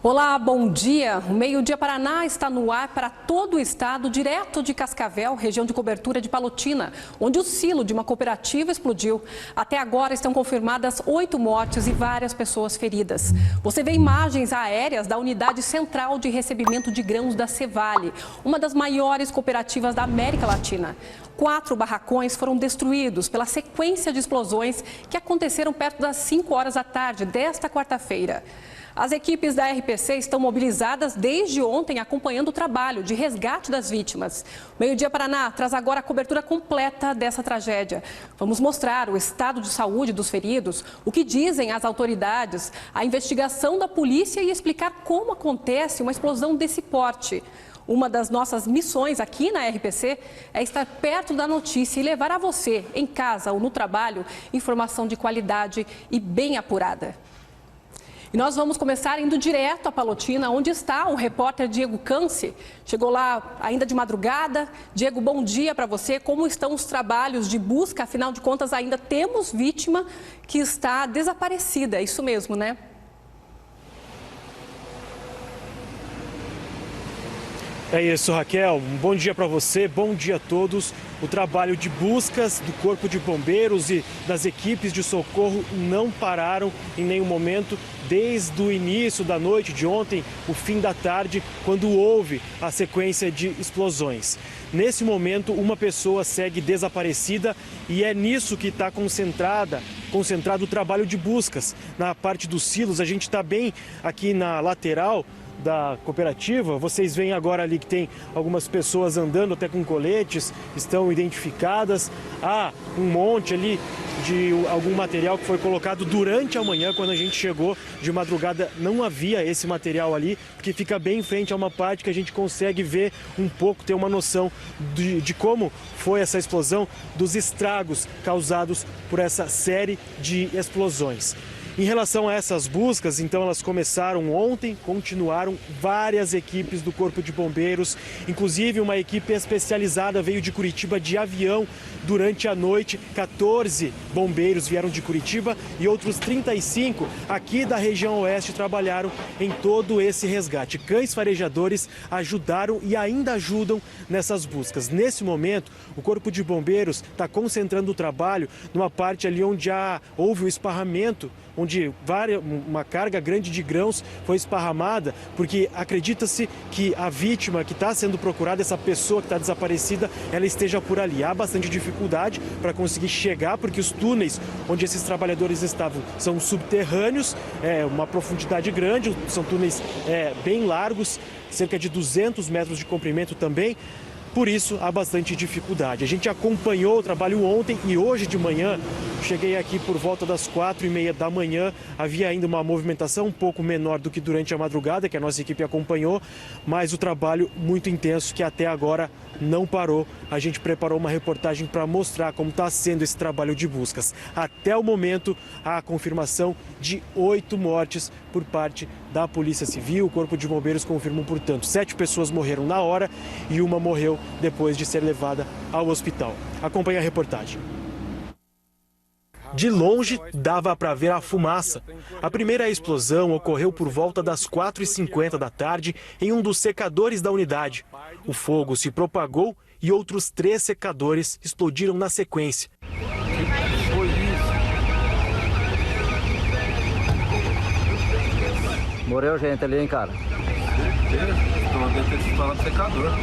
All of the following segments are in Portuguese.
Olá, bom dia. O Meio-Dia Paraná está no ar para todo o estado, direto de Cascavel, região de cobertura de Palotina, onde o silo de uma cooperativa explodiu. Até agora estão confirmadas 8 mortes e várias pessoas feridas. Você vê imagens aéreas da unidade central de recebimento de grãos da Cevale, uma das maiores cooperativas da América Latina. 4 barracões foram destruídos pela sequência de explosões que aconteceram perto das 5 horas da tarde desta quarta-feira. As equipes da RPC estão mobilizadas desde ontem acompanhando o trabalho de resgate das vítimas. O Meio-Dia Paraná traz agora a cobertura completa dessa tragédia. Vamos mostrar o estado de saúde dos feridos, o que dizem as autoridades, a investigação da polícia e explicar como acontece uma explosão desse porte. Uma das nossas missões aqui na RPC é estar perto da notícia e levar a você, em casa ou no trabalho, informação de qualidade e bem apurada. E nós vamos começar indo direto a Palotina, onde está o repórter Diego Canci. Chegou lá ainda de madrugada. Diego, bom dia para você. Como estão os trabalhos de busca? Afinal de contas, ainda temos vítima que está desaparecida. É isso mesmo, né? É isso, Raquel. Um bom dia para você, bom dia a todos. O trabalho de buscas do Corpo de Bombeiros e das equipes de socorro não pararam em nenhum momento, desde o início da noite de ontem, o fim da tarde, quando houve a sequência de explosões. Nesse momento, uma pessoa segue desaparecida e é nisso que está concentrado o trabalho de buscas. Na parte dos silos, a gente está bem aqui na lateral da cooperativa. Vocês veem agora ali que tem algumas pessoas andando até com coletes, estão identificadas. Há um monte ali de algum material que foi colocado durante a manhã. Quando a gente chegou de madrugada não havia esse material ali, porque fica bem em frente a uma parte que a gente consegue ver um pouco, ter uma noção de como foi essa explosão, dos estragos causados por essa série de explosões. Em relação a essas buscas, então elas começaram ontem, continuaram várias equipes do Corpo de Bombeiros, inclusive uma equipe especializada veio de Curitiba de avião durante a noite. 14 bombeiros vieram de Curitiba e outros 35 aqui da região oeste trabalharam em todo esse resgate. Cães farejadores ajudaram e ainda ajudam nessas buscas. Nesse momento, o Corpo de Bombeiros está concentrando o trabalho numa parte ali onde houve o esparramento, onde uma carga grande de grãos foi esparramada, porque acredita-se que a vítima que está sendo procurada, essa pessoa que está desaparecida, ela esteja por ali. Há bastante dificuldade para conseguir chegar, porque os túneis onde esses trabalhadores estavam são subterrâneos, uma profundidade grande, são túneis bem largos, cerca de 200 metros de comprimento também. Por isso, há bastante dificuldade. A gente acompanhou o trabalho ontem e hoje de manhã, cheguei aqui por volta das 4h30 da manhã, havia ainda uma movimentação um pouco menor do que durante a madrugada, que a nossa equipe acompanhou, mas o trabalho muito intenso que até agora não parou. A gente preparou uma reportagem para mostrar como está sendo esse trabalho de buscas. Até o momento, há a confirmação de 8 mortes por parte da Polícia Civil. O Corpo de Bombeiros confirmou, portanto, 7 pessoas morreram na hora e uma morreu depois de ser levada ao hospital. Acompanhe a reportagem. De longe, dava para ver a fumaça. A primeira explosão ocorreu por volta das 4h50 da tarde em um dos secadores da unidade. O fogo se propagou e outros 3 secadores explodiram na sequência. Morreu gente ali, hein, cara? Secador.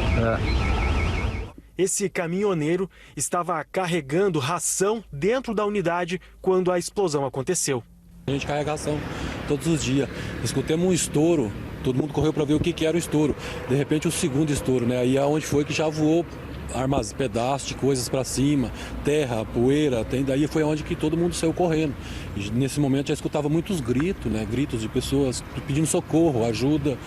Esse caminhoneiro estava carregando ração dentro da unidade quando a explosão aconteceu. A gente carrega ração todos os dias. Escutamos um estouro, todo mundo correu para ver o que era o estouro. De repente o segundo estouro, né? Aí é onde foi que já voou pedaços de coisas para cima, terra, poeira, daí foi onde que todo mundo saiu correndo. E nesse momento já escutava muitos gritos, né? Gritos de pessoas pedindo socorro, ajuda,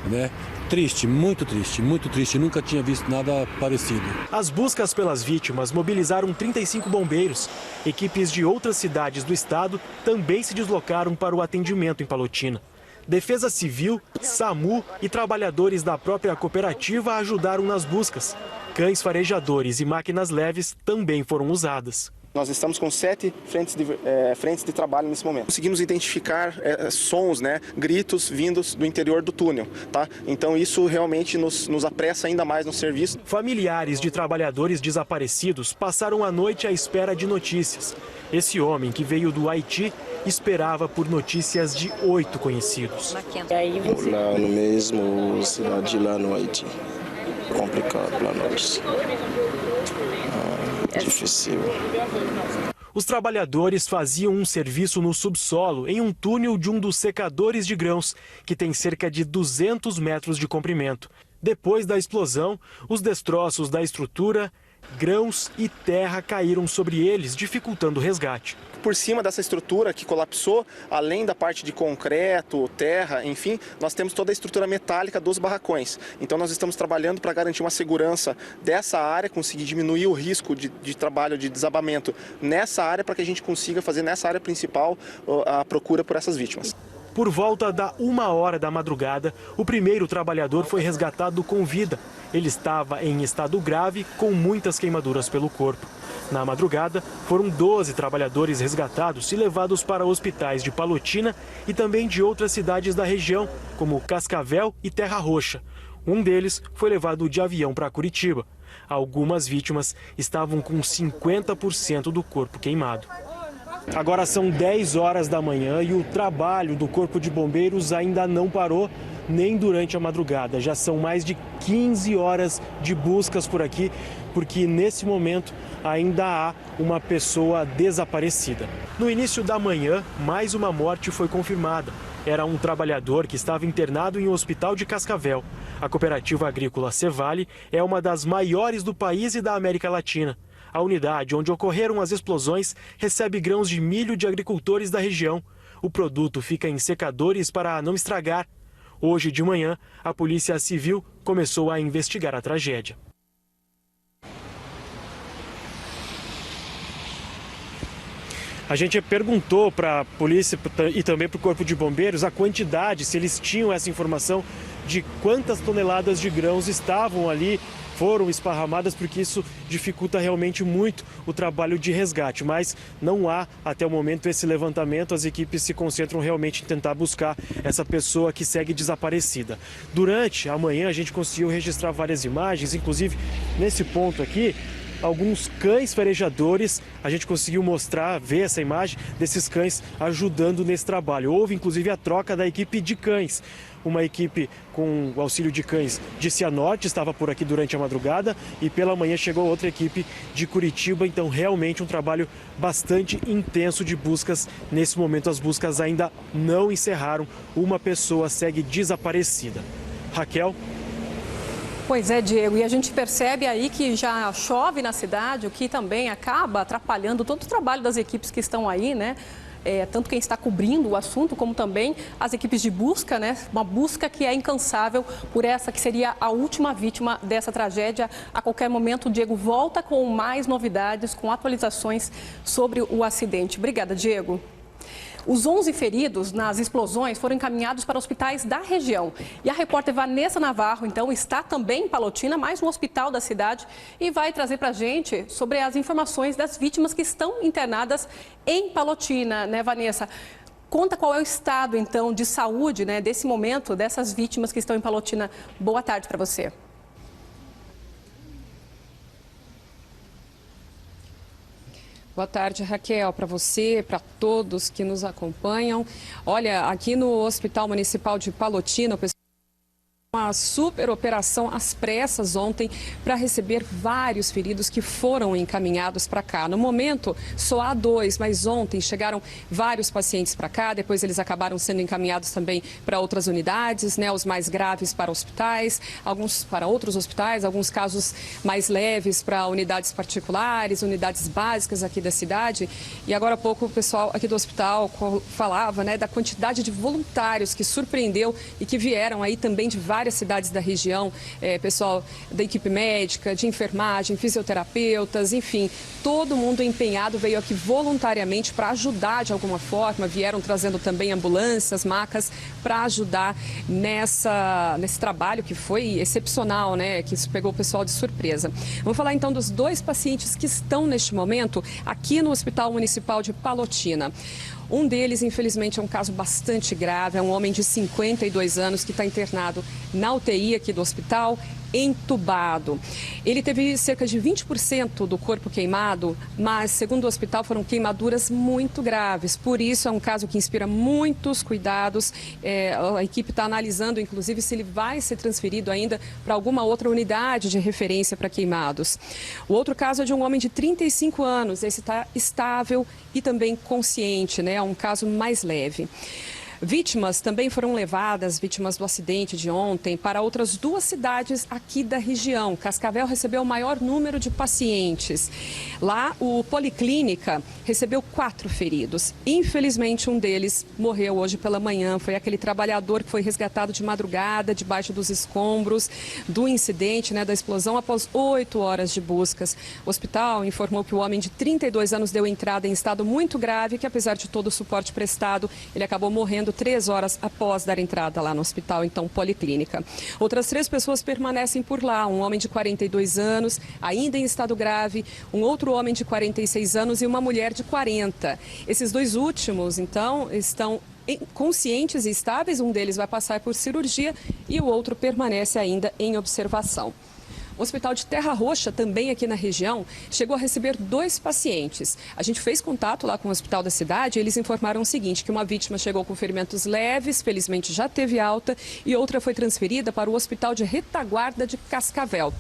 né? Triste, muito triste, nunca tinha visto nada parecido. As buscas pelas vítimas mobilizaram 35 bombeiros. Equipes de outras cidades do estado também se deslocaram para o atendimento em Palotina. Defesa Civil, SAMU e trabalhadores da própria cooperativa ajudaram nas buscas. Cães farejadores e máquinas leves também foram usadas. Nós estamos com 7 frentes de trabalho nesse momento. Conseguimos identificar sons, gritos vindos do interior do túnel, tá? Então isso realmente nos apressa ainda mais no serviço. Familiares de trabalhadores desaparecidos passaram a noite à espera de notícias. Esse homem, que veio do Haiti, esperava por notícias de 8 conhecidos. Lá no mesmo cidade, lá no Haiti. Complicado para nós. Difícil. Os trabalhadores faziam um serviço no subsolo, em um túnel de um dos secadores de grãos, que tem cerca de 200 metros de comprimento. Depois da explosão, os destroços da estrutura, grãos e terra caíram sobre eles, dificultando o resgate. Por cima dessa estrutura que colapsou, além da parte de concreto, terra, enfim, nós temos toda a estrutura metálica dos barracões. Então nós estamos trabalhando para garantir uma segurança dessa área, conseguir diminuir o risco de trabalho, de desabamento nessa área, para que a gente consiga fazer nessa área principal a procura por essas vítimas. Por volta da 1h da madrugada, o primeiro trabalhador foi resgatado com vida. Ele estava em estado grave, com muitas queimaduras pelo corpo. Na madrugada, foram 12 trabalhadores resgatados e levados para hospitais de Palotina e também de outras cidades da região, como Cascavel e Terra Roxa. Um deles foi levado de avião para Curitiba. Algumas vítimas estavam com 50% do corpo queimado. Agora são 10h da manhã e o trabalho do Corpo de Bombeiros ainda não parou, nem durante a madrugada. Já são mais de 15 horas de buscas por aqui, porque nesse momento ainda há uma pessoa desaparecida. No início da manhã, mais uma morte foi confirmada. Era um trabalhador que estava internado em um hospital de Cascavel. A cooperativa agrícola Cevale é uma das maiores do país e da América Latina. A unidade onde ocorreram as explosões recebe grãos de milho de agricultores da região. O produto fica em secadores para não estragar. Hoje de manhã, a Polícia Civil começou a investigar a tragédia. A gente perguntou para a polícia e também para o Corpo de Bombeiros a quantidade, se eles tinham essa informação de quantas toneladas de grãos estavam ali, foram esparramadas, porque isso dificulta realmente muito o trabalho de resgate. Mas não há, até o momento, esse levantamento. As equipes se concentram realmente em tentar buscar essa pessoa que segue desaparecida. Durante a manhã, a gente conseguiu registrar várias imagens, inclusive nesse ponto aqui, alguns cães farejadores. A gente conseguiu ver essa imagem desses cães ajudando nesse trabalho. Houve, inclusive, a troca da equipe de cães. Uma equipe com o auxílio de cães de Cianorte estava por aqui durante a madrugada e pela manhã chegou outra equipe de Curitiba. Então, realmente um trabalho bastante intenso de buscas. Nesse momento, as buscas ainda não encerraram. Uma pessoa segue desaparecida. Raquel? Pois é, Diego, e a gente percebe aí que já chove na cidade, o que também acaba atrapalhando todo o trabalho das equipes que estão aí, né? Tanto quem está cobrindo o assunto, como também as equipes de busca, né? Uma busca que é incansável por essa que seria a última vítima dessa tragédia. A qualquer momento, o Diego volta com mais novidades, com atualizações sobre o acidente. Obrigada, Diego. Os 11 feridos nas explosões foram encaminhados para hospitais da região. E a repórter Vanessa Navarro, então, está também em Palotina, mais um hospital da cidade, e vai trazer para a gente sobre as informações das vítimas que estão internadas em Palotina, né, Vanessa? Conta qual é o estado, então, de saúde, né, desse momento, dessas vítimas que estão em Palotina. Boa tarde para você. Boa tarde, Raquel, para você, para todos que nos acompanham. Olha, aqui no Hospital Municipal de Palotina, o pessoal uma super operação às pressas ontem para receber vários feridos que foram encaminhados para cá. No momento, só há 2, mas ontem chegaram vários pacientes para cá, depois eles acabaram sendo encaminhados também para outras unidades, né, os mais graves para hospitais, alguns para outros hospitais, alguns casos mais leves para unidades particulares, unidades básicas aqui da cidade. E agora há pouco o pessoal aqui do hospital falava, né, da quantidade de voluntários que surpreendeu e que vieram aí também de várias várias cidades da região, pessoal da equipe médica, de enfermagem, fisioterapeutas, enfim, todo mundo empenhado veio aqui voluntariamente para ajudar de alguma forma, vieram trazendo também ambulâncias, macas para ajudar nesse trabalho que foi excepcional, né? Que isso pegou o pessoal de surpresa. Vamos falar então dos 2 pacientes que estão neste momento aqui no Hospital Municipal de Palotina. Um deles, infelizmente, é um caso bastante grave, é um homem de 52 anos que está internado na UTI aqui do hospital, entubado. Ele teve cerca de 20% do corpo queimado, mas, segundo o hospital, foram queimaduras muito graves. Por isso, é um caso que inspira muitos cuidados. A equipe está analisando, inclusive, se ele vai ser transferido ainda para alguma outra unidade de referência para queimados. O outro caso é de um homem de 35 anos. Esse está estável e também consciente, né? É um caso mais leve. Vítimas também foram levadas, vítimas do acidente de ontem, para outras 2 cidades aqui da região. Cascavel recebeu o maior número de pacientes. Lá, o Policlínica recebeu 4 feridos. Infelizmente, um deles morreu hoje pela manhã. Foi aquele trabalhador que foi resgatado de madrugada, debaixo dos escombros do incidente, né, da explosão, após 8 horas de buscas. O hospital informou que o homem de 32 anos deu entrada em estado muito grave, que apesar de todo o suporte prestado, ele acabou morrendo 3 horas após dar entrada lá no hospital, então, Policlínica. Outras 3 pessoas permanecem por lá, um homem de 42 anos, ainda em estado grave, um outro homem de 46 anos e uma mulher de 40. Esses 2 últimos, então, estão conscientes e estáveis, um deles vai passar por cirurgia e o outro permanece ainda em observação. O Hospital de Terra Roxa, também aqui na região, chegou a receber 2 pacientes. A gente fez contato lá com o hospital da cidade e eles informaram o seguinte, que uma vítima chegou com ferimentos leves, felizmente já teve alta, e outra foi transferida para o Hospital de Retaguarda de Cascavel.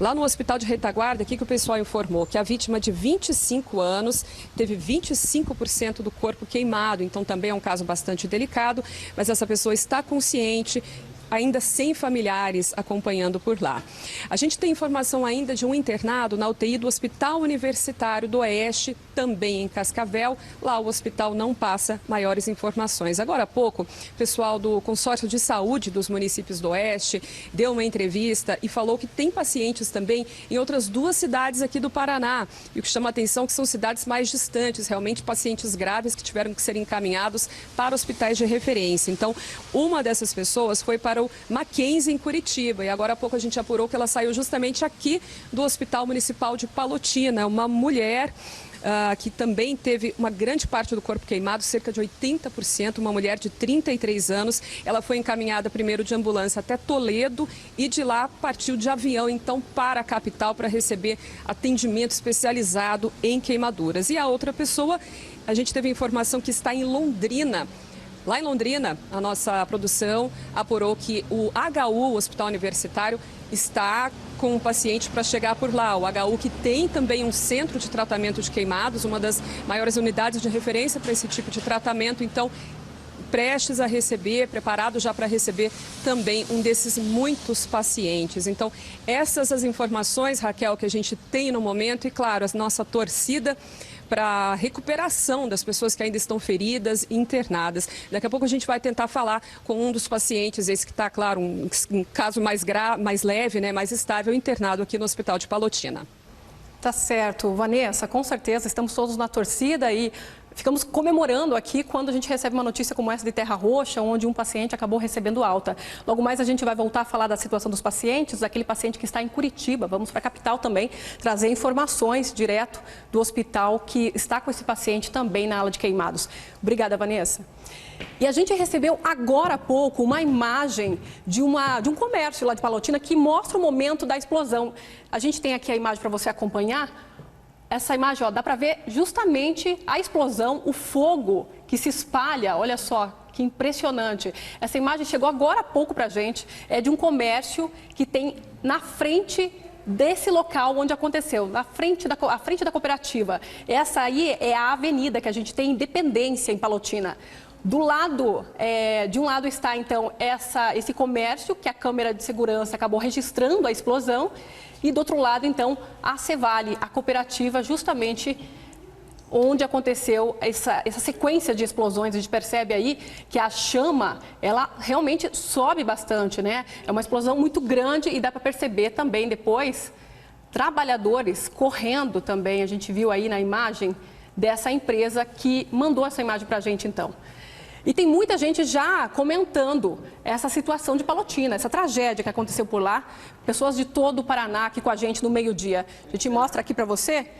Lá no Hospital de Retaguarda, aqui que o pessoal informou que a vítima de 25 anos teve 25% do corpo queimado, então também é um caso bastante delicado, mas essa pessoa está consciente, ainda sem familiares acompanhando por lá. A gente tem informação ainda de um internado na UTI do Hospital Universitário do Oeste, também em Cascavel. Lá o hospital não passa maiores informações. Agora há pouco, o pessoal do Consórcio de Saúde dos municípios do Oeste deu uma entrevista e falou que tem pacientes também em outras 2 cidades aqui do Paraná. E o que chama a atenção é que são cidades mais distantes, realmente pacientes graves que tiveram que ser encaminhados para hospitais de referência. Então, uma dessas pessoas foi para o Mackenzie, em Curitiba, e agora há pouco a gente apurou que ela saiu justamente aqui do Hospital Municipal de Palotina, uma mulher que também teve uma grande parte do corpo queimado, cerca de 80%, uma mulher de 33 anos. Ela foi encaminhada primeiro de ambulância até Toledo e de lá partiu de avião, então, para a capital para receber atendimento especializado em queimaduras. E a outra pessoa, a gente teve informação que está em Londrina. Lá em Londrina, a nossa produção apurou que o HU, o Hospital Universitário, está com um paciente para chegar por lá. O HU, que tem também um centro de tratamento de queimados, uma das maiores unidades de referência para esse tipo de tratamento, então, prestes a receber, preparado já para receber também um desses muitos pacientes. Então, essas as informações, Raquel, que a gente tem no momento e, claro, a nossa torcida para a recuperação das pessoas que ainda estão feridas e internadas. Daqui a pouco a gente vai tentar falar com um dos pacientes, esse que está, claro, um caso mais leve, né, mais estável, internado aqui no Hospital de Palotina. Tá certo. Vanessa, com certeza, estamos todos na torcida e ficamos comemorando aqui quando a gente recebe uma notícia como essa de Terra Roxa, onde um paciente acabou recebendo alta. Logo mais a gente vai voltar a falar da situação dos pacientes, daquele paciente que está em Curitiba. Vamos para a capital também trazer informações direto do hospital que está com esse paciente também na ala de queimados. Obrigada, Vanessa. E a gente recebeu agora há pouco uma imagem de um comércio lá de Palotina que mostra o momento da explosão. A gente tem aqui a imagem para você acompanhar. Essa imagem, ó, dá para ver justamente a explosão, o fogo que se espalha. Olha só, que impressionante. Essa imagem chegou agora há pouco para a gente. É de um comércio que tem na frente desse local onde aconteceu, à frente da cooperativa. Essa aí é a avenida que a gente tem, Independência, em Palotina. Do lado, de um lado está então esse comércio que a câmera de segurança acabou registrando a explosão e do outro lado então a Cevale, a cooperativa justamente onde aconteceu essa sequência de explosões. A gente percebe aí que a chama, ela realmente sobe bastante, né? É uma explosão muito grande e dá para perceber também depois trabalhadores correndo também. A gente viu aí na imagem dessa empresa que mandou essa imagem para a gente, então. E tem muita gente já comentando essa situação de Palotina, essa tragédia que aconteceu por lá. Pessoas de todo o Paraná aqui com a gente no meio-dia. A gente mostra aqui para você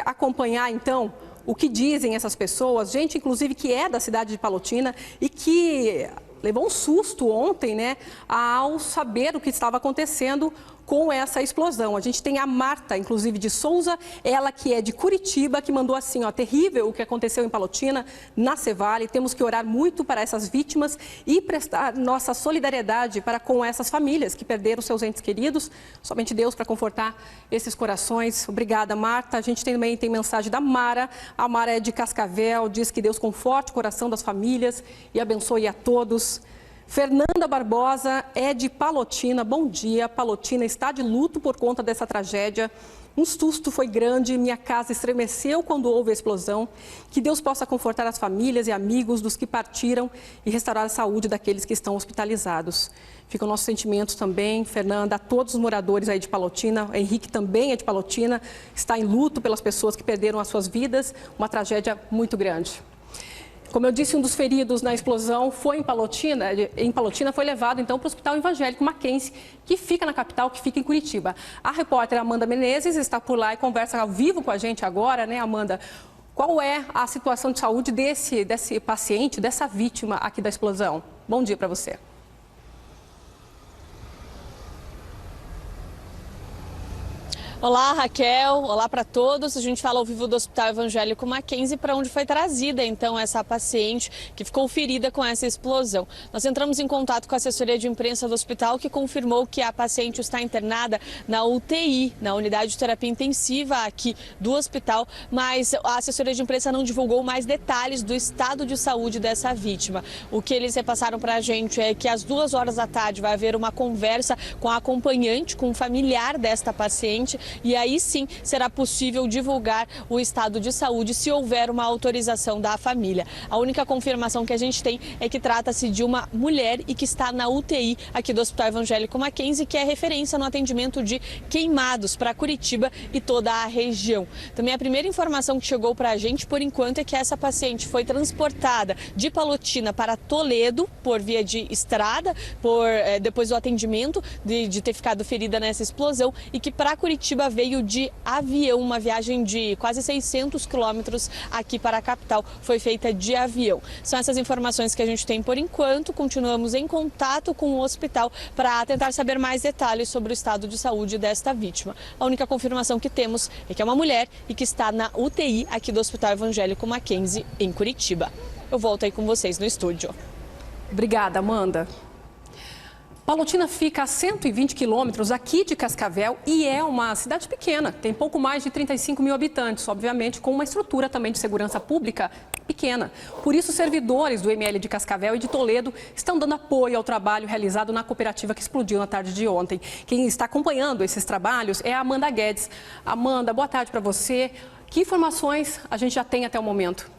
acompanhar, então, o que dizem essas pessoas. Gente, inclusive, que é da cidade de Palotina e que levou um susto ontem, né, ao saber o que estava acontecendo com essa explosão. A gente tem a Marta, inclusive, de Souza, ela que é de Curitiba, que mandou assim, ó, terrível o que aconteceu em Palotina, na Cevale. Temos que orar muito para essas vítimas e prestar nossa solidariedade para com essas famílias que perderam seus entes queridos. Somente Deus para confortar esses corações. Obrigada, Marta. A gente também tem mensagem da Mara. A Mara é de Cascavel, diz que Deus conforte o coração das famílias e abençoe a todos. Fernanda Barbosa é de Palotina. Bom dia. Palotina está de luto por conta dessa tragédia. Um susto foi grande, minha casa estremeceu quando houve a explosão. Que Deus possa confortar as famílias e amigos dos que partiram e restaurar a saúde daqueles que estão hospitalizados. Ficam nossos sentimentos também, Fernanda, a todos os moradores aí de Palotina. O Henrique também é de Palotina, está em luto pelas pessoas que perderam as suas vidas. Uma tragédia muito grande. Como eu disse, um dos feridos na explosão foi em Palotina, foi levado então para o Hospital Evangélico Mackenzie, que fica na capital, que fica em Curitiba. A repórter Amanda Menezes está por lá e conversa ao vivo com a gente agora, né, Amanda? Qual é a situação de saúde desse paciente, dessa vítima aqui da explosão? Bom dia para você. Olá, Raquel. Olá para todos. A gente fala ao vivo do Hospital Evangélico Mackenzie, para onde foi trazida então essa paciente que ficou ferida com essa explosão. Nós entramos em contato com a assessoria de imprensa do hospital, que confirmou que a paciente está internada na UTI, na unidade de terapia intensiva aqui do hospital, mas a assessoria de imprensa não divulgou mais detalhes do estado de saúde dessa vítima. O que eles repassaram para a gente é que às 2h da tarde vai haver uma conversa com a acompanhante, com o familiar desta paciente, e aí sim será possível divulgar o estado de saúde se houver uma autorização da família. A única confirmação que a gente tem é que trata-se de uma mulher e que está na UTI aqui do Hospital Evangélico Mackenzie, que é referência no atendimento de queimados para Curitiba e toda a região. Também a primeira informação que chegou para a gente, por enquanto, é que essa paciente foi transportada de Palotina para Toledo por via de estrada, depois do atendimento de ter ficado ferida nessa explosão, e que para Curitiba veio de avião, uma viagem de quase 600 quilômetros aqui para a capital, foi feita de avião. São essas informações que a gente tem por enquanto. Continuamos em contato com o hospital para tentar saber mais detalhes sobre o estado de saúde desta vítima. A única confirmação que temos é que é uma mulher e que está na UTI aqui do Hospital Evangélico Mackenzie, em Curitiba. Eu volto aí com vocês no estúdio. Obrigada, Amanda. Palotina fica a 120 quilômetros aqui de Cascavel e é uma cidade pequena, tem pouco mais de 35 mil habitantes, obviamente com uma estrutura também de segurança pública pequena. Por isso, servidores do ML de Cascavel e de Toledo estão dando apoio ao trabalho realizado na cooperativa que explodiu na tarde de ontem. Quem está acompanhando esses trabalhos é a Amanda Guedes. Amanda, boa tarde para você. Que informações a gente já tem até o momento?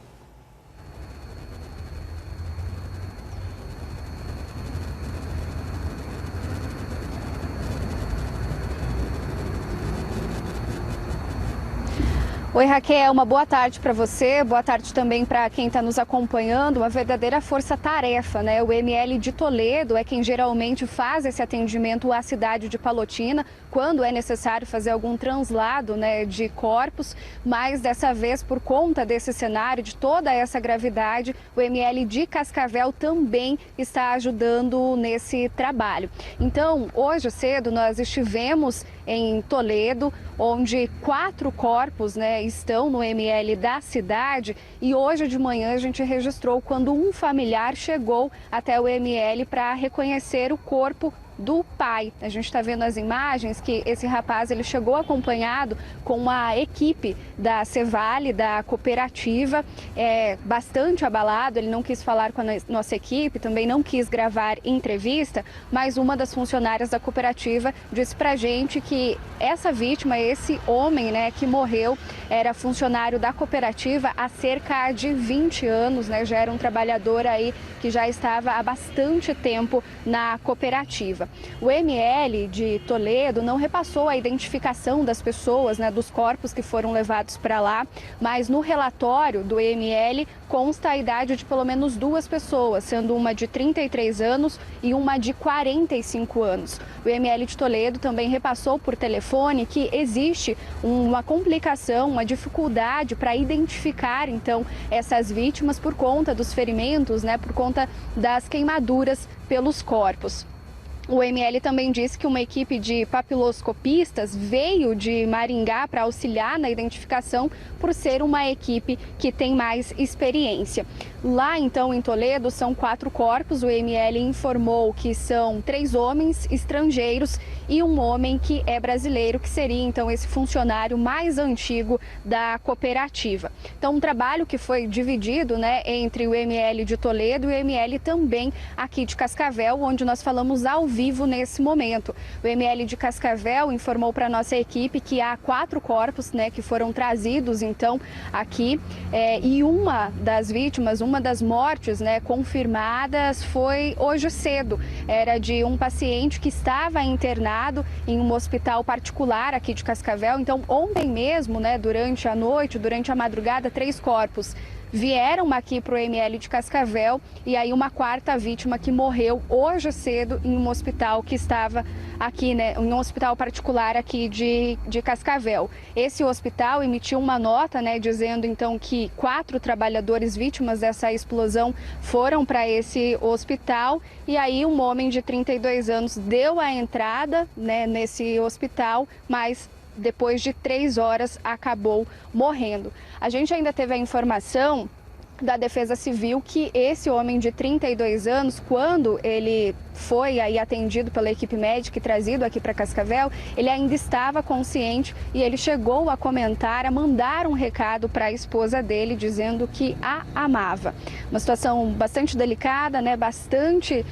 Oi, Raquel, uma boa tarde para você, boa tarde também para quem está nos acompanhando. Uma verdadeira força-tarefa, né? O ML de Toledo é quem geralmente faz esse atendimento à cidade de Palotina, quando é necessário fazer algum translado, né, de corpos, mas dessa vez, por conta desse cenário, de toda essa gravidade, o ML de Cascavel também está ajudando nesse trabalho. Então, hoje cedo nós estivemos em Toledo, onde 4 corpos, né, estão no ML da cidade, e hoje de manhã a gente registrou quando um familiar chegou até o ML para reconhecer o corpo do pai. A gente está vendo as imagens que esse rapaz ele chegou acompanhado com uma equipe da Cevale, da cooperativa, bastante abalado. Ele não quis falar com a nossa equipe, também não quis gravar entrevista, mas uma das funcionárias da cooperativa disse pra gente que essa vítima, esse homem, né, que morreu, era funcionário da cooperativa há cerca de 20 anos, né? Já era um trabalhador aí que já estava há bastante tempo na cooperativa. O ML de Toledo não repassou a identificação das pessoas, né, dos corpos que foram levados para lá, mas no relatório do ML consta a idade de pelo menos 2 pessoas, sendo uma de 33 anos e uma de 45 anos. O ML de Toledo também repassou por telefone que existe uma complicação, uma dificuldade para identificar, então, essas vítimas por conta dos ferimentos, né, por conta das queimaduras pelos corpos. O ML também disse que uma equipe de papiloscopistas veio de Maringá para auxiliar na identificação por ser uma equipe que tem mais experiência. Lá, então, em Toledo, são 4 corpos. O ML informou que são 3 homens estrangeiros e um homem que é brasileiro, que seria, então, esse funcionário mais antigo da cooperativa. Então, um trabalho que foi dividido, né, entre o ML de Toledo e o ML também aqui de Cascavel, onde nós falamos ao vivo nesse momento. O ML de Cascavel informou para a nossa equipe que há 4 corpos, né, que foram trazidos, então, aqui, e uma das vítimas, uma das mortes, né, confirmadas foi hoje cedo. Era de um paciente que estava internado em um hospital particular aqui de Cascavel. Então, ontem mesmo, né, durante a noite, durante a madrugada, 3 corpos vieram aqui para o ML de Cascavel e aí uma 4ª vítima que morreu hoje cedo em um hospital que estava aqui, né, em um hospital particular aqui de Cascavel. Esse hospital emitiu uma nota, né, dizendo então que 4 trabalhadores vítimas dessa explosão foram para esse hospital e aí um homem de 32 anos deu a entrada, né, nesse hospital, mas depois de 3 horas acabou morrendo. A gente ainda teve a informação da Defesa Civil que esse homem de 32 anos, quando ele foi aí atendido pela equipe médica e trazido aqui para Cascavel, ele ainda estava consciente e ele chegou a comentar, a mandar um recado para a esposa dele dizendo que a amava. Uma situação bastante delicada, né, bastante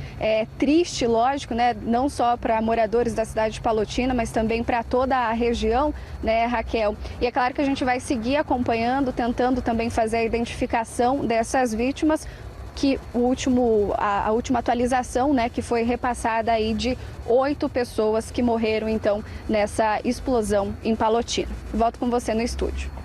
triste, lógico, né, não só para moradores da cidade de Palotina, mas também para toda a região, né, Raquel? E é claro que a gente vai seguir acompanhando, tentando também fazer a identificação dessas vítimas, que a última atualização, né, que foi repassada aí de 8 pessoas que morreram, então, nessa explosão em Palotina. Volto com você no estúdio.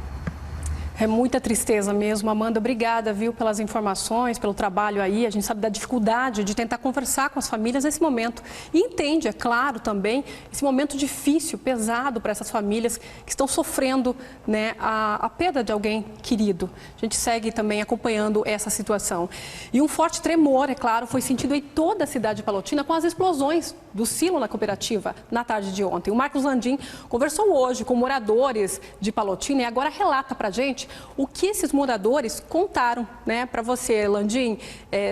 É muita tristeza mesmo, Amanda. Obrigada, viu, pelas informações, pelo trabalho aí. A gente sabe da dificuldade de tentar conversar com as famílias nesse momento. E entende, é claro, também, esse momento difícil, pesado para essas famílias que estão sofrendo, né, a perda de alguém querido. A gente segue também acompanhando essa situação. E um forte tremor, é claro, foi sentido em toda a cidade de Palotina com as explosões do silo na cooperativa na tarde de ontem. O Marcos Landim conversou hoje com moradores de Palotina e agora relata para a gente o que esses moradores contaram, né, para você, Landim.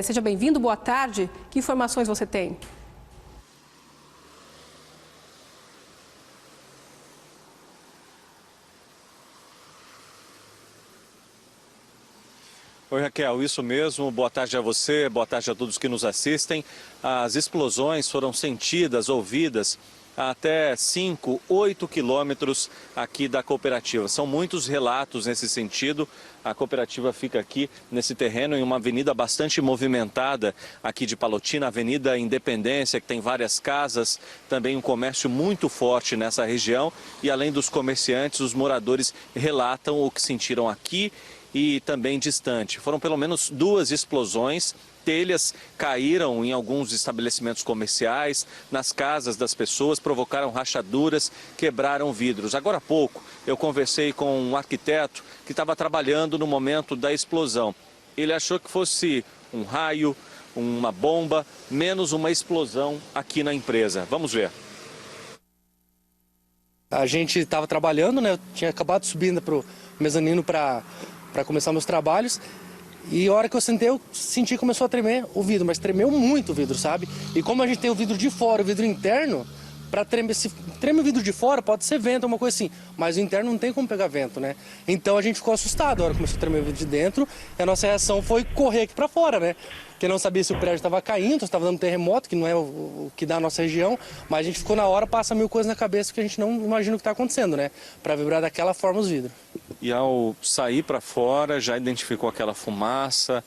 Seja bem-vindo, boa tarde. Que informações você tem? Oi, Raquel, isso mesmo. Boa tarde a você, boa tarde a todos que nos assistem. As explosões foram sentidas, ouvidas a até 5, 8 quilômetros aqui da cooperativa. São muitos relatos nesse sentido. A cooperativa fica aqui nesse terreno em uma avenida bastante movimentada aqui de Palotina, Avenida Independência, que tem várias casas, também um comércio muito forte nessa região. E além dos comerciantes, os moradores relatam o que sentiram aqui e também distante. Foram pelo menos 2 explosões, telhas caíram em alguns estabelecimentos comerciais, nas casas das pessoas, provocaram rachaduras, quebraram vidros. Agora há pouco eu conversei com um arquiteto que estava trabalhando no momento da explosão. Ele achou que fosse um raio, uma bomba, menos uma explosão aqui na empresa. Vamos ver. A gente estava trabalhando, né? Eu tinha acabado subindo para o mezanino para começar meus trabalhos. E a hora que eu sentei, eu senti que começou a tremer o vidro, mas tremeu muito o vidro, sabe? E como a gente tem o vidro de fora, o vidro interno, para tremer, se treme o vidro de fora, pode ser vento, uma coisa assim, mas o interno não tem como pegar vento, né? Então a gente ficou assustado, a hora que começou a tremer o vidro de dentro, e a nossa reação foi correr aqui para fora, né? Porque não sabia se o prédio estava caindo, se estava dando terremoto, que não é o que dá a nossa região, mas a gente ficou na hora, passa mil coisas na cabeça que a gente não imagina o que está acontecendo, né? Para vibrar daquela forma os vidros. E ao sair para fora, já identificou aquela fumaça,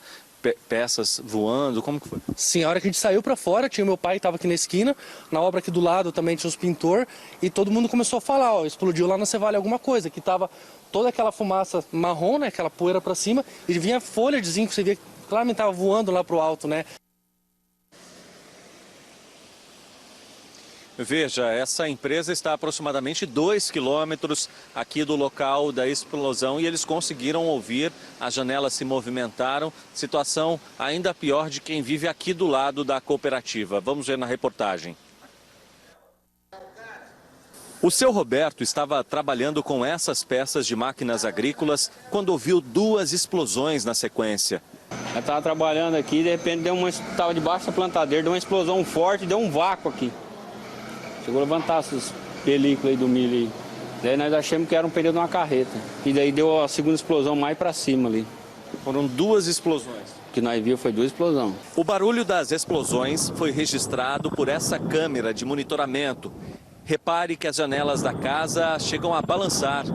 peças voando, como que foi? Sim, a hora que a gente saiu para fora, tinha meu pai que estava aqui na esquina, na obra aqui do lado também tinha os pintores, e todo mundo começou a falar, ó, explodiu lá na Cevale alguma coisa, que tava toda aquela fumaça marrom, né, aquela poeira para cima, e vinha folha de zinco, você via que claramente estava voando lá para o alto, né? Veja, essa empresa está a aproximadamente 2 quilômetros aqui do local da explosão e eles conseguiram ouvir, as janelas se movimentaram, situação ainda pior de quem vive aqui do lado da cooperativa. Vamos ver na reportagem. O seu Roberto estava trabalhando com essas peças de máquinas agrícolas quando ouviu 2 explosões na sequência. Eu estava trabalhando aqui, de repente estava debaixo da plantadeira, deu uma explosão forte, deu um vácuo aqui. Chegou a levantar essas películas aí do milho aí. Daí nós achamos que era um pneu de uma carreta. E daí deu a segunda explosão mais para cima ali. Foram 2 explosões. O que nós vimos foi 2 explosões. O barulho das explosões foi registrado por essa câmera de monitoramento. Repare que as janelas da casa chegam a balançar.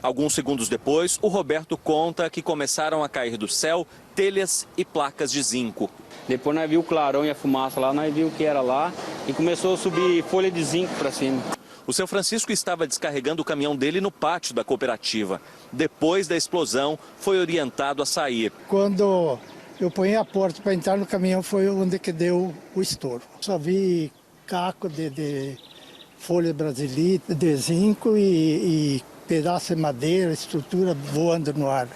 Alguns segundos depois, o Roberto conta que começaram a cair do céu telhas e placas de zinco. Depois nós vimos o clarão e a fumaça lá, nós vimos o que era lá e começou a subir folha de zinco para cima. O seu Francisco estava descarregando o caminhão dele no pátio da cooperativa. Depois da explosão, foi orientado a sair. Quando eu ponhei a porta para entrar no caminhão foi onde que deu o estouro. Só vi caco de folha brasilite, de zinco e pedaço de madeira, estrutura voando no ar.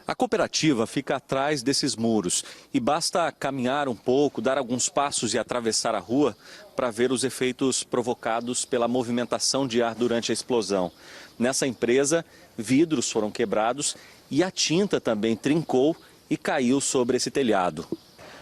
A cooperativa fica atrás desses muros e basta caminhar um pouco, dar alguns passos e atravessar a rua para ver os efeitos provocados pela movimentação de ar durante a explosão. Nessa empresa, vidros foram quebrados e a tinta também trincou e caiu sobre esse telhado.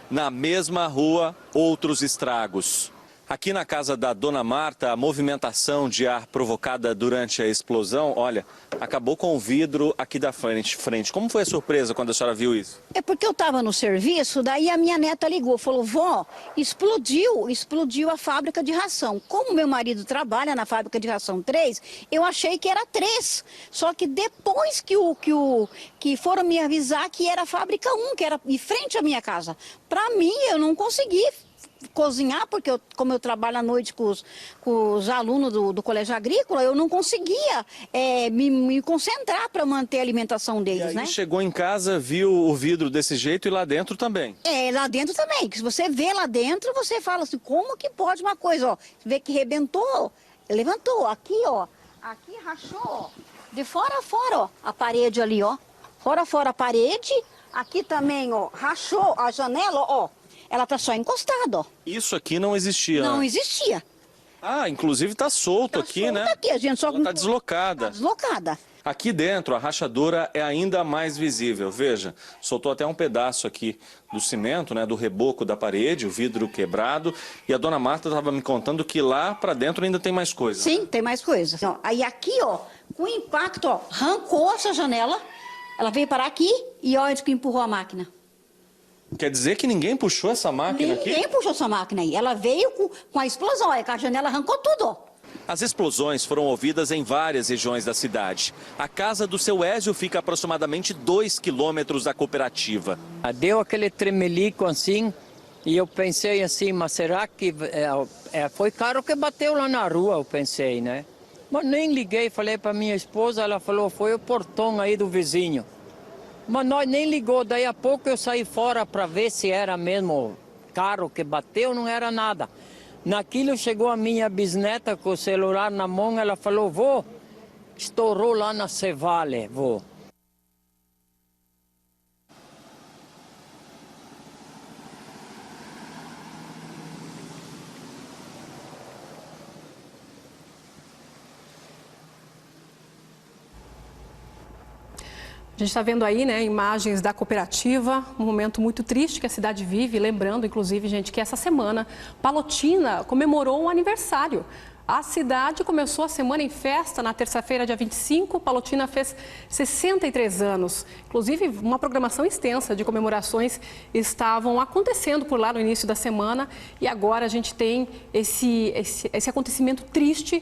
Na mesma rua, outros estragos. Aqui na casa da Dona Marta, a movimentação de ar provocada durante a explosão, olha, acabou com o vidro aqui da frente. Como foi a surpresa quando a senhora viu isso? É porque eu estava no serviço, daí a minha neta ligou, falou, vó, explodiu a fábrica de ração. Como meu marido trabalha na fábrica de ração 3, eu achei que era 3. Só que depois que foram me avisar que era a fábrica 1, que era em frente à minha casa. Para mim, eu não consegui cozinhar, porque como eu trabalho à noite com os alunos do colégio agrícola, eu não conseguia me concentrar para manter a alimentação deles, e aí, né? Chegou em casa, viu o vidro desse jeito e lá dentro também? Lá dentro também, que se você vê lá dentro, você fala assim, como que pode uma coisa, ó, vê que rebentou, levantou, aqui aqui rachou, ó, de fora a fora, ó, a parede ali, ó, fora a fora a parede, aqui também, ó, rachou a janela, ó, ela tá só encostada, ó. Isso aqui não existia? Não existia. Ah, inclusive tá solto aqui, né? Aqui, a gente só... Tá deslocada. Tá deslocada. Aqui dentro, a rachadura é ainda mais visível. Veja, soltou até um pedaço aqui do cimento, né, do reboco da parede, o vidro quebrado. E a Dona Marta estava me contando que lá para dentro ainda tem mais coisa. Sim, tem mais coisa. Aí aqui, ó, com o impacto, ó, arrancou essa janela. Ela veio parar aqui e olha que empurrou a máquina. Quer dizer que ninguém puxou essa máquina aqui? Ninguém puxou essa máquina aí. Ela veio com a explosão, aí a janela arrancou tudo, ó. As explosões foram ouvidas em várias regiões da cidade. A casa do seu Ézio fica a aproximadamente 2 quilômetros da cooperativa. Deu aquele tremelico assim, e eu pensei assim, mas será que foi carro que bateu lá na rua, eu pensei, né? Mas nem liguei, falei para minha esposa, ela falou, foi o portão aí do vizinho. Mas nós nem ligou, daí a pouco eu saí fora para ver se era mesmo carro que bateu, não era nada. Naquilo chegou a minha bisneta com o celular na mão, ela falou, vô, estourou lá na Cevale, vô. A gente está vendo aí, né, imagens da cooperativa, um momento muito triste que a cidade vive, lembrando, inclusive, gente, que essa semana Palotina comemorou um aniversário. A cidade começou a semana em festa na terça-feira, dia 25, Palotina fez 63 anos. Inclusive, uma programação extensa de comemorações estavam acontecendo por lá no início da semana e agora a gente tem esse acontecimento triste,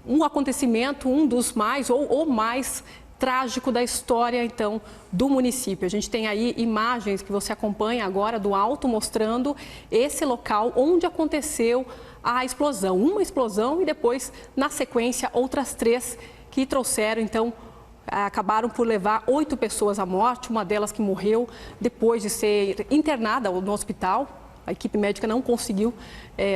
um acontecimento, um dos mais ou mais trágico da história, então, do município. A gente tem aí imagens que você acompanha agora do alto, mostrando esse local onde aconteceu a explosão. Uma explosão e depois, na sequência, outras 3 que trouxeram, então, acabaram por levar 8 pessoas à morte, uma delas que morreu depois de ser internada no hospital. A equipe médica não conseguiu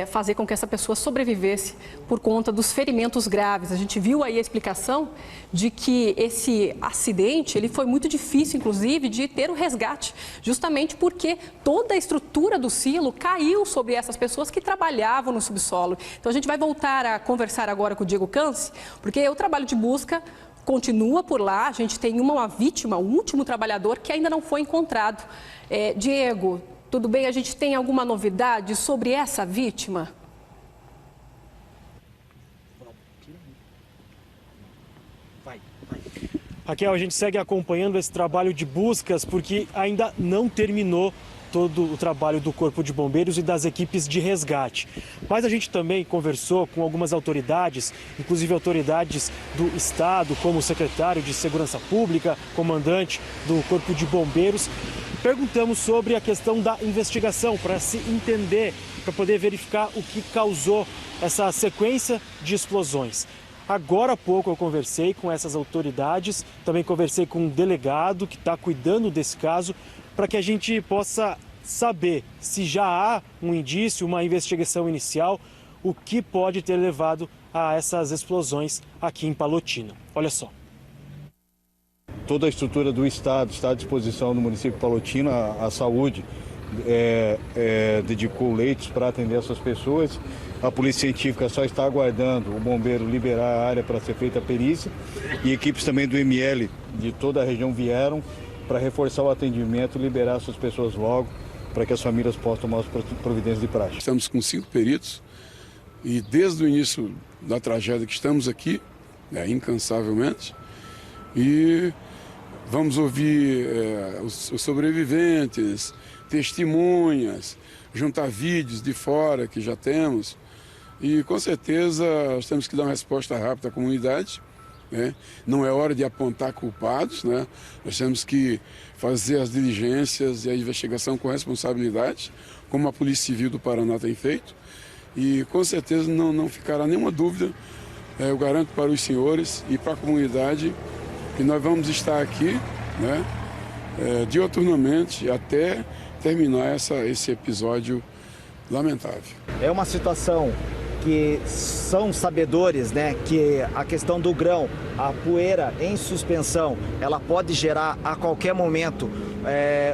fazer com que essa pessoa sobrevivesse por conta dos ferimentos graves. A gente viu aí a explicação de que esse acidente ele foi muito difícil, inclusive, de ter o resgate, justamente porque toda a estrutura do silo caiu sobre essas pessoas que trabalhavam no subsolo. Então, a gente vai voltar a conversar agora com o Diego Canci, porque o trabalho de busca continua por lá. A gente tem uma vítima, um último trabalhador que ainda não foi encontrado. Diego, tudo bem? A gente tem alguma novidade sobre essa vítima? Raquel, a gente segue acompanhando esse trabalho de buscas porque ainda não terminou todo o trabalho do Corpo de Bombeiros e das equipes de resgate. Mas a gente também conversou com algumas autoridades, inclusive autoridades do Estado, como o secretário de Segurança Pública, comandante do Corpo de Bombeiros. Perguntamos sobre a questão da investigação, para se entender, para poder verificar o que causou essa sequência de explosões. Agora há pouco eu conversei com essas autoridades, também conversei com um delegado que está cuidando desse caso, para que a gente possa saber se já há um indício, uma investigação inicial, o que pode ter levado a essas explosões aqui em Palotina. Olha só. Toda a estrutura do Estado está à disposição do município de Palotina, a saúde dedicou leitos para atender essas pessoas. A polícia científica só está aguardando o bombeiro liberar a área para ser feita a perícia e equipes também do ML de toda a região vieram para reforçar o atendimento e liberar essas pessoas logo para que as famílias possam tomar as providências de praxe. Estamos com 5 peritos e desde o início da tragédia que estamos aqui, incansavelmente, e vamos ouvir os sobreviventes, testemunhas, juntar vídeos de fora que já temos e com certeza nós temos que dar uma resposta rápida à comunidade. Não é hora de apontar culpados, Nós temos que fazer as diligências e a investigação com responsabilidade, como a Polícia Civil do Paraná tem feito, e com certeza não ficará nenhuma dúvida, eu garanto para os senhores e para a comunidade que nós vamos estar aqui, diuturnamente até terminar esse episódio lamentável. É uma situação que são sabedores, que a questão do grão, a poeira em suspensão, ela pode gerar a qualquer momento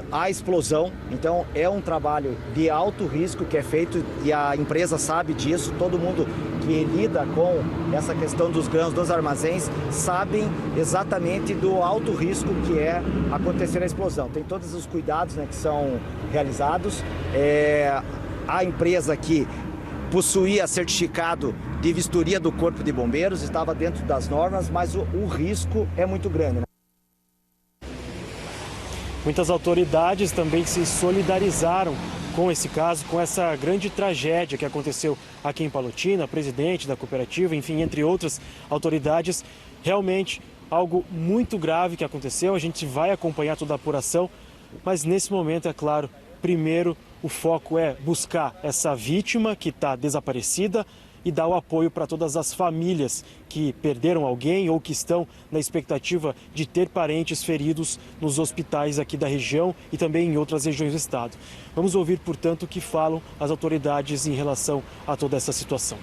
a explosão. Então é um trabalho de alto risco que é feito e a empresa sabe disso. Todo mundo que lida com essa questão dos grãos, dos armazéns, sabem exatamente do alto risco que é acontecer a explosão. Tem todos os cuidados que são realizados. A empresa que possuía certificado de vistoria do Corpo de Bombeiros, estava dentro das normas, mas o risco é muito grande. Muitas autoridades também se solidarizaram com esse caso, com essa grande tragédia que aconteceu aqui em Palotina, presidente da cooperativa, enfim, entre outras autoridades. Realmente algo muito grave que aconteceu, a gente vai acompanhar toda a apuração, mas nesse momento, é claro, primeiro o foco é buscar essa vítima que está desaparecida e dar o apoio para todas as famílias que perderam alguém ou que estão na expectativa de ter parentes feridos nos hospitais aqui da região e também em outras regiões do estado. Vamos ouvir, portanto, o que falam as autoridades em relação a toda essa situação.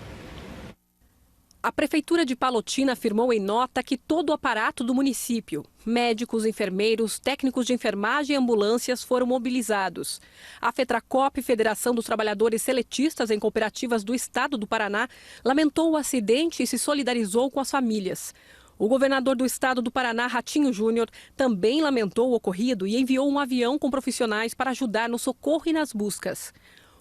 A Prefeitura de Palotina afirmou em nota que todo o aparato do município, médicos, enfermeiros, técnicos de enfermagem e ambulâncias foram mobilizados. A FETRACOP, Federação dos Trabalhadores Seletistas em Cooperativas do Estado do Paraná, lamentou o acidente e se solidarizou com as famílias. O governador do estado do Paraná, Ratinho Júnior, também lamentou o ocorrido e enviou um avião com profissionais para ajudar no socorro e nas buscas.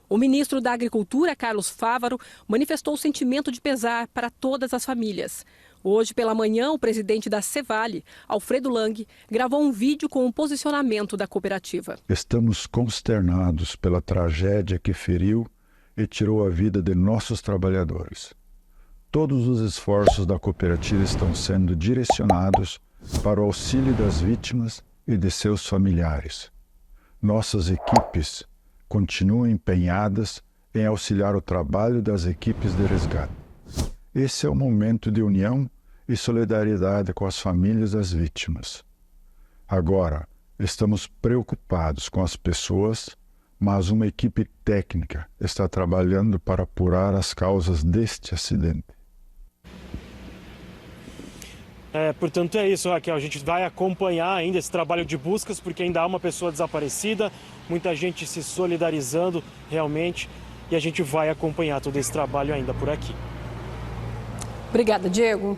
O ministro da Agricultura, Carlos Fávaro, manifestou o sentimento de pesar para todas as famílias. Hoje pela manhã, o presidente da Cevale, Alfredo Lang, gravou um vídeo com o posicionamento da cooperativa. Estamos consternados pela tragédia que feriu e tirou a vida de nossos trabalhadores. Todos os esforços da cooperativa estão sendo direcionados para o auxílio das vítimas e de seus familiares. Nossas equipes continuam empenhadas em auxiliar o trabalho das equipes de resgate. Esse é o momento de união e solidariedade com as famílias das vítimas. Agora, estamos preocupados com as pessoas, mas uma equipe técnica está trabalhando para apurar as causas deste acidente. Portanto, é isso, Raquel. A gente vai acompanhar ainda esse trabalho de buscas, porque ainda há uma pessoa desaparecida, muita gente se solidarizando realmente, e a gente vai acompanhar todo esse trabalho ainda por aqui. Obrigada, Diego.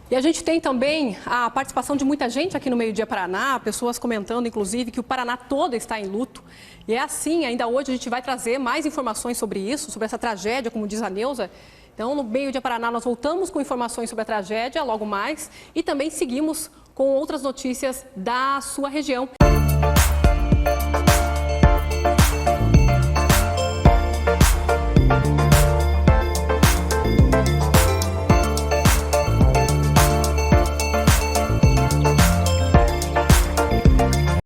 E a gente tem também a participação de muita gente aqui no Meio Dia Paraná, pessoas comentando, inclusive, que o Paraná todo está em luto. E é assim, ainda hoje a gente vai trazer mais informações sobre isso, sobre essa tragédia, como diz a Neuza. Então, no Meio Dia Paraná, nós voltamos com informações sobre a tragédia logo mais e também seguimos com outras notícias da sua região.